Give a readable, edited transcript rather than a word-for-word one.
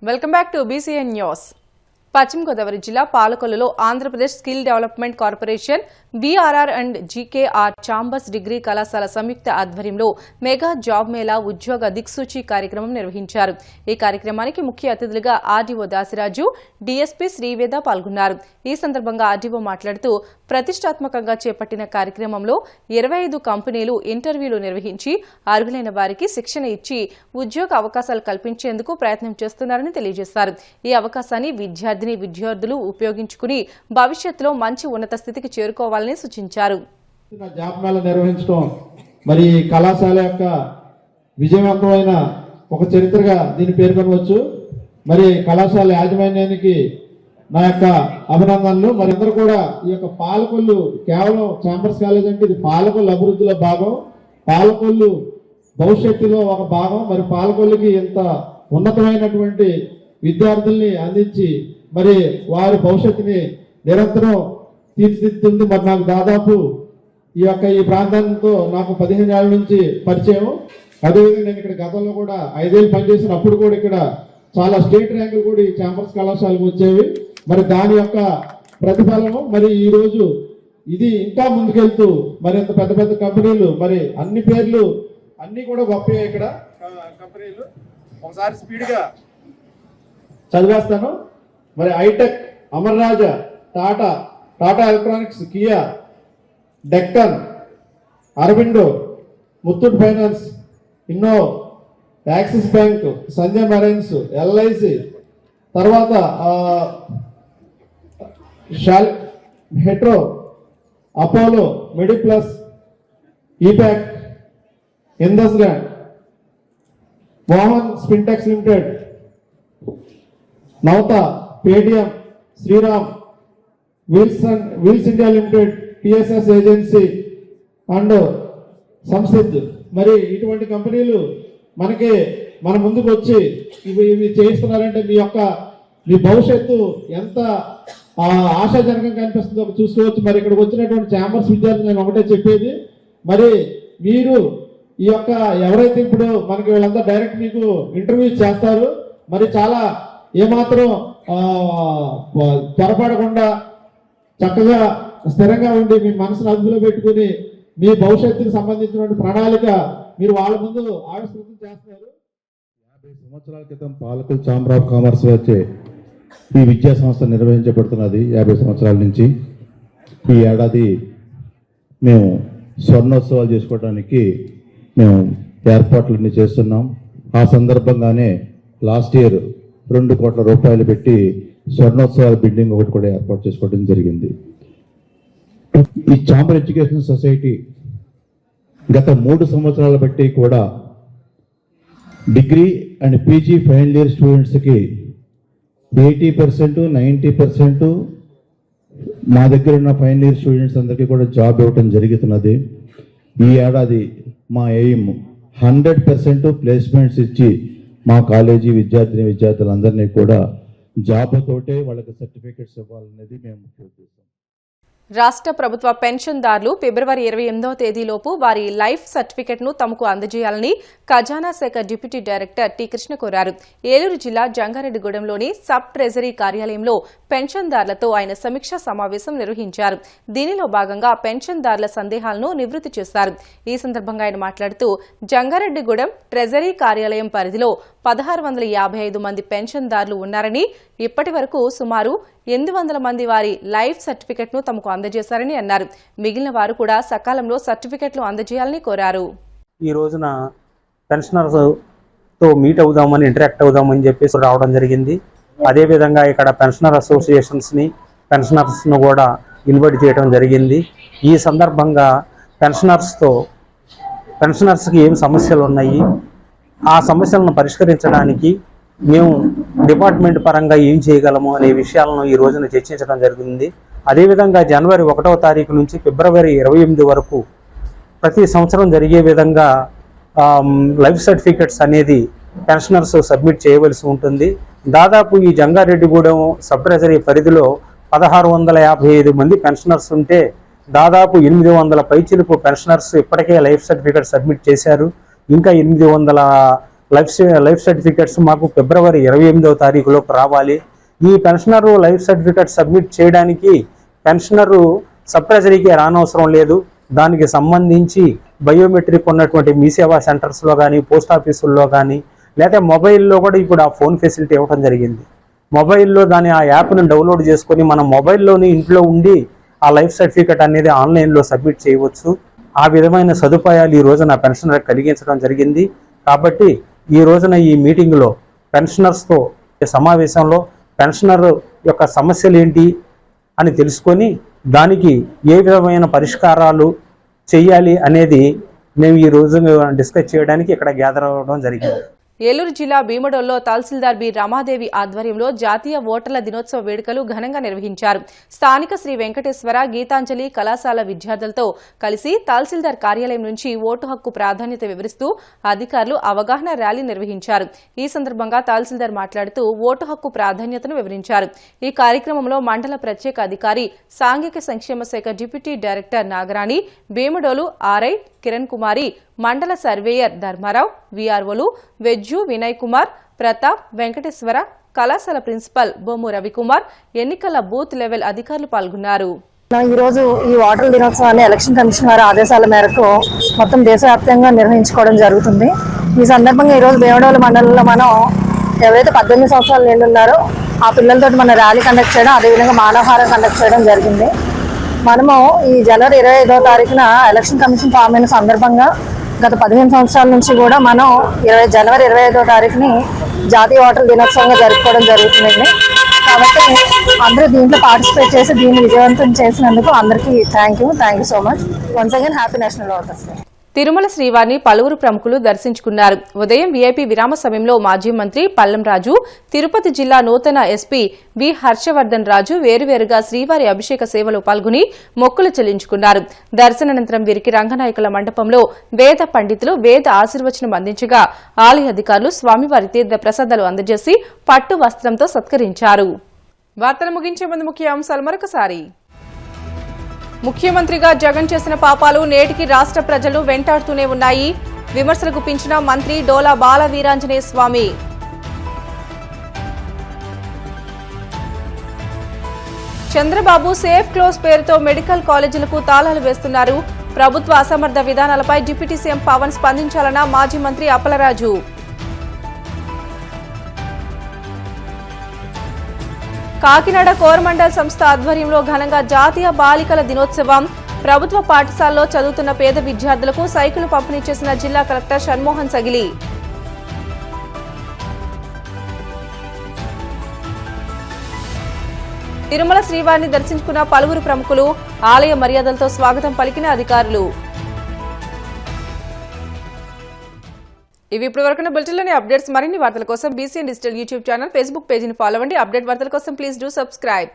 Welcome back to BCN news. పశ్చిమ గోదావరి జిల్లా పాలకొల్లులో Andhra Pradesh skill development corporation, BRR and GKR chambers degree కళాశాల సంయుక్త ఆధ్వర్యంలో మెగా జాబ్ మేళా ఉద్యోగ దిక్సూచి కార్యక్రమం నిర్వహించారు. ఈ కార్యక్రమానికి ముఖ్య అతిథులుగా ఆర్డీఓ దాసిరాజు, DSP శ్రీవేద పాల్గొన్నారు. ఈ సందర్భంగా ఆర్డీఓ మాట్లాడుతూ ప్రతిష్టాత్మకంగా చేపట్టిన కార్యక్రమంలో 25 కంపెనీలు ఇంటర్వ్యూలు నిర్వహించి అర్హులైన వారికి శిక్షణ ఇచ్చి ఉద్యోగ అవకాశాలు కల్పించేందుకు ప్రయత్నం చేస్తున్నారని తెలియజేశారు. ఈ అవకాశాన్ని విద్యార్థులు ఉపయోగించుకుని భవిష్యత్తులో మంచి ఉన్నత స్థితికి చేరుకోవాలని సూచించారు. జాబ్ మేళా నిర్వహించడం మరి కళాశాల యొక్క విజయవంతమైన ఒక చరిత్రగా దీన్ని పేర్కొనవచ్చు. మరి కళాశాల యాజమాన్యానికి నా యొక్క అభినందనలు. మరి అందరూ కూడా ఈ యొక్క పాలకొల్లు కేవలం ఛాంబర్స్ కాలేజ్ అంటే ఇది పాలకొల్లు అభివృద్ధిలో భాగం, పాలకొల్లు భవిష్యత్తులో ఒక భాగం. మరి పాలకొల్లుకి ఇంత ఉన్నతమైనటువంటి విద్యార్థుల్ని అందించి మరి వారి భవిష్యత్తుని నిరంతరం తీర్చిదిద్దుతుంది. మరి నాకు దాదాపు ఈ ప్రాంతంతో నాకు 15 ఏళ్ల నుంచి పరిచయం. అదేవిధంగా నేను ఇక్కడ గతంలో కూడా 5 ఏళ్ళు పనిచేసినప్పుడు కూడా ఇక్కడ చాలా స్టేట్ ర్యాంకులు కూడా ఈ ఛాంబర్స్ కళాశాలకు వచ్చేవి. మరి దాని యొక్క ప్రతిఫలము మరి ఈ రోజు ఇది ఇంకా ముందుకెళ్తూ మరి ఇంత పెద్ద పెద్ద కంపెనీలు, మరి అన్ని పేర్లు అన్ని కూడా గొప్ప ఇక్కడ కంపెనీలు. ఒకసారి స్పీడ్గా చదివేస్తాను. మరి Hitech, Amar Raja, Tata electronics, Kia, Deccan, Aurobindo, Muthoot finance, Inno, Axis bank, Sanjay marines, LIC, తర్వాత Hetero, Apollo, MedPlus, Epack, Indus land, Mohan Spintex limited, Navata, Paytm, Sriram, wheels India limited, TSS agency and సంసిద్. మరి ఇటువంటి కంపెనీలు మన ముందుకు వచ్చి ఇవి చేయిస్తున్నారంటే మీ భవిష్యత్తు ఎంత ఆశాజనకంగా కనిపిస్తుందో చూసుకోవచ్చు. మరి ఇక్కడికి వచ్చినటువంటి ఛాంబర్స్ విద్యార్థులు నేను ఒకటే చెప్పేది, మరి మీరు ఈ యొక్క ఎవరైతే ఇప్పుడు మనకి వీళ్ళంతా డైరెక్ట్ మీకు ఇంటర్వ్యూ చేస్తారు, మరి చాలా ఏమాత్రం త్వరపడకుండా చక్కగా స్థిరంగా ఉండి మీ మనసును అదుపులో పెట్టుకుని మీ భవిష్యత్తుకు సంబంధించినటువంటి ప్రణాళిక మీరు వాళ్ళ ముందు ఆవిష్కృతం చేస్తున్నారు. 50 సంవత్సరాల క్రితం పాలకొల్లు ఛాంబర్ ఆఫ్ కామర్స్ వచ్చే ఈ విద్యా సంస్థ నిర్వహించబడుతున్నది. 50 సంవత్సరాల నుంచి ఈ ఏడాది మేము స్వర్ణోత్సవాలు చేసుకోవడానికి మేము ఏర్పాట్లన్నీ చేస్తున్నాం. ఆ సందర్భంగానే లాస్ట్ ఇయర్ 2 కోట్ల రూపాయలు పెట్టి స్వర్ణోత్సవాల బిల్డింగ్ ఒకటి కూడా ఏర్పాటు చేసుకోవడం జరిగింది. ఈ ఛాంబర్ ఎడ్యుకేషన్ సొసైటీ గత 3 సంవత్సరాల బట్టి కూడా degree and PG final year స్టూడెంట్స్కి 80%, 90% మా దగ్గర ఉన్న ఫైనల్ ఇయర్ స్టూడెంట్స్ అందరికీ కూడా జాబ్ ఇవ్వటం జరుగుతున్నది. ఈ ఏడాది మా ఎయిమ్ 100% ప్లేస్మెంట్స్ ఇచ్చి మా కాలేజీ విద్యార్థులందరినీ కూడా జాబ్ తోటే వాళ్ళకి సర్టిఫికెట్స్ ఇవ్వాలనేది మేము ముఖ్య ఉద్దేశం. రాష్ట్ర ప్రభుత్వ పెన్షన్దారులు ఫిబ్రవరి 28వ తేదీలోపు వారి లైఫ్ సర్టిఫికెట్ను తమకు అందజేయాలని ఖజానా శాఖ డిప్యూటీ డైరెక్టర్ టి. కృష్ణ కోరారు. ఏలూరు జిల్లా జంగారెడ్డిగూడెంలోని సబ్ ట్రెజరీ కార్యాలయంలో పెన్షన్దారులతో ఆయన సమీక్షా సమావేశం నిర్వహించారు. దీనిలో భాగంగా పెన్షన్దారుల సందేహాలను నివృత్తి చేశారు. ఈ సందర్భంగా ఆయన మాట్లాడుతూ జంగారెడ్డిగూడెం ట్రెజరీ కార్యాలయం పరిధిలో 1655 మంది పెన్షన్దారులు ఉన్నారని, ఇప్పటి వరకు సుమారు 800 మంది వారి లైఫ్ సర్టిఫికెట్ను తమకు అందజేశారని అన్నారు. మిగిలిన వారు కూడా సకాలంలో సర్టిఫికెట్లు అందజేయాలని కోరారు. ఈ రోజున పెన్షనర్స్తో మీట్ అవుదామని, ఇంటరాక్ట్ అవుదామని చెప్పేసి రావడం జరిగింది. అదేవిధంగా ఇక్కడ పెన్షనర్ అసోసియేషన్స్ని, పెన్షనర్స్ను కూడా ఇన్వైట్ చేయడం జరిగింది. ఈ సందర్భంగా పెన్షనర్స్కి ఏం సమస్యలు ఉన్నాయి, ఆ సమస్యలను పరిష్కరించడానికి మేము డిపార్ట్మెంట్ పరంగా ఏం చేయగలము అనే విషయాలను ఈ రోజున చర్చించడం జరిగింది. అదేవిధంగా జనవరి 1వ తారీఖు నుంచి ఫిబ్రవరి 28 వరకు ప్రతి సంవత్సరం జరిగే విధంగా లైఫ్ సర్టిఫికెట్స్ అనేది పెన్షనర్స్ సబ్మిట్ చేయవలసి ఉంటుంది. దాదాపు ఈ జంగారెడ్డిగూడెం సబ్ ట్రెజరీ పరిధిలో 1655 మంది పెన్షనర్స్ ఉంటే దాదాపు 800 పైచిలుపు పెన్షనర్స్ ఇప్పటికే లైఫ్ సర్టిఫికెట్ సబ్మిట్ చేశారు. ఇంకా 800 లైఫ్ సర్టిఫికెట్స్ మాకు ఫిబ్రవరి 28వ తారీఖులోపు రావాలి. ఈ పెన్షనరు లైఫ్ సర్టిఫికెట్ సబ్మిట్ చేయడానికి పెన్షనరు సబ్ ట్రెజరీకి రానవసరం లేదు. దానికి సంబంధించి బయోమెట్రిక్ ఉన్నటువంటి మీ సేవా సెంటర్స్లో కానీ, పోస్ట్ ఆఫీసుల్లో కానీ, లేదా మొబైల్లో కూడా ఇప్పుడు ఆ ఫోన్ ఫెసిలిటీ ఇవ్వడం జరిగింది. మొబైల్లో ఆ యాప్ను డౌన్లోడ్ చేసుకొని మన మొబైల్లోని ఇంట్లో ఉండి ఆ లైఫ్ సర్టిఫికెట్ అనేది ఆన్లైన్లో సబ్మిట్ చేయవచ్చు. ఆ విధమైన సదుపాయాలు ఈ రోజున పెన్షనర్ కలిగించడం జరిగింది. కాబట్టి ఈ రోజున ఈ మీటింగ్లో పెన్షనర్స్తో సమావేశంలో పెన్షనర్ యొక్క సమస్యలు ఏంటి అని తెలుసుకొని దానికి ఏ విధమైన పరిష్కారాలు చేయాలి అనేది మేము ఈ రోజు డిస్కస్ చేయడానికి ఇక్కడ గ్యాదర్ అవ్వడం జరిగింది. ఏలూరు జిల్లా భీమడోల్లో తహసీల్దార్ బి రమాదేవి ఆధ్వర్యంలో జాతీయ ఓటర్ల దినోత్సవ వేడుకలు ఘనంగా నిర్వహించారు. స్థానిక శ్రీ వెంకటేశ్వర గీతాంజలి కళాశాల విద్యార్థులతో కలిసి తహసీల్దార్ కార్యాలయం నుంచి ఓటు హక్కు ప్రాధాన్యత వివరిస్తూ అధికారులు అవగాహన ర్యాలీ నిర్వహించారు. ఈ సందర్భంగా తహసీల్దార్ మాట్లాడుతూ ఓటు హక్కు ప్రాధాన్యతను వివరించారు. ఈ కార్యక్రమంలో మండల ప్రత్యేక అధికారి సాంఘిక సంక్షేమ శాఖ deputy director Nagarani, Bhimadolu RI Kiran Kumari, మండల సర్వేయర్ ధర్మారావు, వీఆర్ఓలు వెజ్జు వినయ్ కుమార్, ప్రతాప్, వెంకటేశ్వర, కళాశాల ప్రిన్సిపల్ బొమ్ము రవికుమార్, ఎన్నికల బూత్ లెవెల్ అధికారులు పాల్గొన్నారు. ఈ రోజు ఈ ఓటర్ల దినోత్సవాన్ని ఎలక్షన్ కమిషన్ వారి ఆదేశాల మేరకు మొత్తం దేశవ్యాప్తంగా నిర్వహించుకోవడం జరుగుతుంది. ఈ సందర్భంగా ఈరోజు భీమడోలు మండలంలో మనం ఎవరైతే 18 సంవత్సరాలు నిండున్నారో ఆ పిల్లలతో మన ర్యాలీ కండక్ట్ చేయడం, అదేవిధంగా మానవహారం కండక్ట్ చేయడం జరిగింది. మనము ఈ జనవరి 25వ తారీఖున ఎలక్షన్ కమిషన్ ఫామ్ అయిన సందర్భంగా గత 15 సంవత్సరాల నుంచి కూడా మనం జనవరి 25వ తారీఖుని జాతీయ ఓటర్ల దినోత్సవంగా జరుపుకోవడం జరుగుతుందండి. కాబట్టి అందరూ దీంట్లో పార్టిసిపేట్ చేసి దీన్ని విజయవంతం చేసినందుకు అందరికీ thank you so much. Once again happy national voters day. Tirumala శ్రీవారిని పలువురు ప్రముఖులు దర్శించుకున్నారు. ఉదయం వీఐపీ విరామ సమయంలో మాజీ మంత్రి పల్లం రాజు, తిరుపతి జిల్లా నూతన ఎస్పీ వి హర్షవర్ధన్ రాజు వేరువేరుగా శ్రీవారి అభిషేక సేవలో పాల్గొని మొక్కులు చెల్లించుకున్నారు. దర్శనానంతరం వీరికి రంగనాయకుల మండపంలో వేద పండితులు వేద ఆశీర్వచనం అందించగా ఆలయ అధికారులు స్వామివారి తీర్థ ప్రసాదాలు అందజేసి పట్టు వస్త్రంతో సత్కరించారు. వార్తలు ముగించే ముందు ముఖ్య అంశాలు మరొకసారి. ముఖ్యమంత్రిగా జగన్ చేసిన పాపాలు నేటికి రాష్ట్ర ప్రజలు వెంటాడుతూనే ఉన్నాయి. విమర్శలు గుప్పించిన మంత్రి డోలా బాల వీరాంజనేయ స్వామి. చంద్రబాబు సేఫ్ క్లోజ్ పేరుతో మెడికల్ కాలేజీలకు తాళాలు వేస్తున్నారు. ప్రభుత్వ అసమర్థ విధానాలపై డిప్యూటీ సీఎం పవన్ స్పందించాలన్న మాజీ మంత్రి అప్పలరాజు. కాకినాడ కోరమండల్ సంస్థ ఆధ్వర్యంలో ఘనంగా జాతీయ బాలికల దినోత్సవం. ప్రభుత్వ పాఠశాలలో చదువుతున్న పేద విద్యార్థులకు సైకిల్ పంపిణీ చేసిన జిల్లా కలెక్టర్ షణ్మోహన్ సగిలి. తిరుమల శ్రీవారిని దర్శించుకున్న పలువురు ప్రముఖులు, ఆలయ మర్యాదలతో స్వాగతం పలికిన అధికారులు. ఇవి ఇప్పటి వరకు బులెటిన్లోని అప్డేట్స్. మరిన్ని వార్తల కోసం BCN digital YouTube channel, Facebook పేజీని ఫాలో అవ్వండి. అప్డేట్ వార్తల కోసం ప్లీజ్ డూ సబ్స్క్రైబ్.